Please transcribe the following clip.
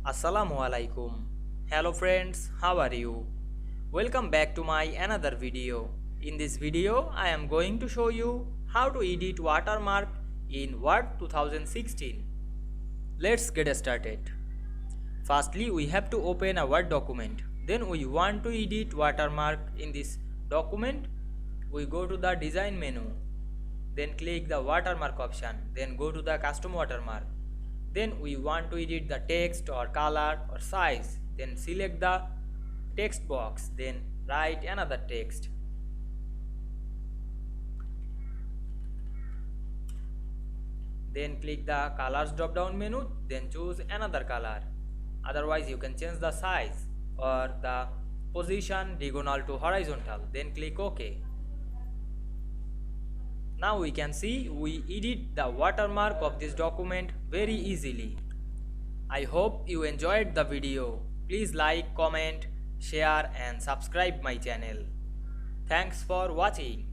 Assalamu alaikum. Hello friends, how are you? Welcome back to my another video. In this video, I am going to show you how to edit watermark in Word 2016. Let's get started. Firstly, we have to open a Word document. Then we want to edit watermark in this document. We go to the design menu. Then click the watermark option. Then go to the custom watermark. Then we want to edit the text or color or size. Then select the text box. Then write another text. Then click the colors drop down menu. Then choose another color. Otherwise you can change the size or the position diagonal to horizontal. Then click OK. Now we can see we edit the watermark of this document very easily. I hope you enjoyed the video. Please like, comment, share and subscribe my channel. Thanks for watching.